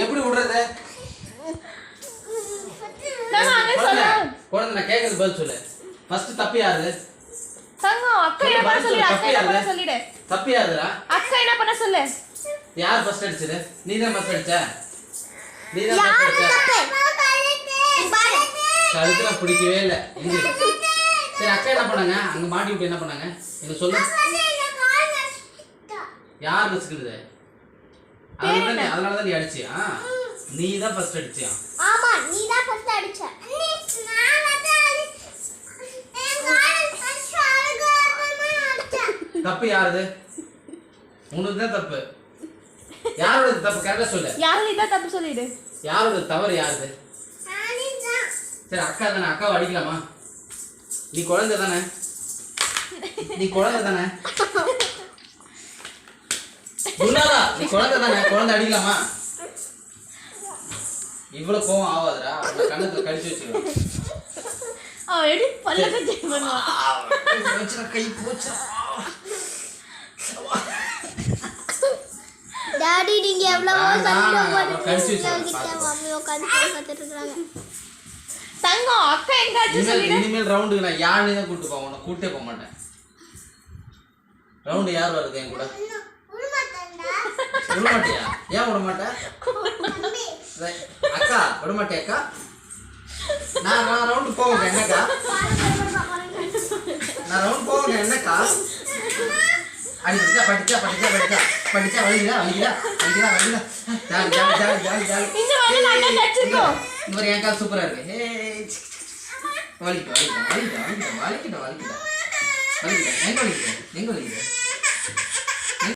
எப்படி விடுறது? குழந்தை நான் கேட்கறது பதில் சொல்லு. ஃபர்ஸ்ட் தப்பு யாரு? தங்கம் அக்கா என்ன பண்ண சொல்லி அக்கா என்ன பண்ண சொல்லிடு. தப்பு யாருடா? அக்கா என்ன பண்ண சொல்லு. யார் ஃபர்ஸ்ட் அடிச்சது? நீ தான் ஃபர்ஸ்ட் அடிச்ச. நீ தான் ஃபர்ஸ்ட் அடிச்ச. கழுத்துல பிடிக்கவே இல்ல. சரி அக்கா என்ன பண்ணாங்க? அங்க மாட்டி விட்டு என்ன பண்ணாங்க? எனக்கு சொல்லு. யார் நசுக்குது? அதனால தான் நீ அடிச்சியா? நீ தான் ஃபர்ஸ்ட் அடிச்சியா? ஆமா நீ தான் ஃபர்ஸ்ட் அடிச்ச. தப்பு யாருது? உனக்கு தான் தப்பு. யாரோட தப்பு கரெக்டா சொல்லு. யாரோட தான் தப்பு சொல்லிடு. யாரோட தவறு யாருது? சரி அக்கா தானே, அக்காவை அடிக்கலாமா? நீ குழந்தை தானே, நீ குழந்தை தானே, குணாலா நீ குழந்தை தானே, குழந்தை அடிக்கலாமா? இவ்வளவு கோவம் ஆகாதுடா, கண்ணத்துல கடிச்சு வச்சுக்கோ. எடி பல்ல கட்டி பண்ணுவா. கை போச்சு. டாடி நீங்க எவ்வளவு சத்தம் போட்டுட்டீங்க மம்மி உட்கார்ந்து பார்த்துட்டு இருக்காங்க. தங்கம் அக்கா எங்க ஆச்சு சொல்லிடு. இனிமேல் ரவுண்டுக்கு நான் யாரே தான் கூட்டி போவேன், உன்னை கூட்டே போக மாட்டேன். ரவுண்டு யார் வருது என் கூட? விட மாட்டியா? ஏன் விட மாட்டேன்? அக்கா விட மாட்டேன் அக்கா. நான் ரவுண்டு போவேங்க என்னக்கா? நான் ரவுண்ட் போவேங்க என்னக்கா? அடி படிச்சா படிச்சா படிச்சா படிச்சா படிச்சா வலிக்குதா வலிக்குதா வலிக்குதா வலிக்குதா jolly jolly jolly jolly jolly. இந்த வந்து நல்லா கச்சிக்கோ. இந்த மாதிரி என் கால் சூப்பரா இருக்கு. ஹே வலிக்குதா வலிக்குதா வலிக்குதா வலிக்குதா வலிக்குதா வலிக்குதா வலிக்குதா எங்க வலிக்குது எங்க வலிக்குது?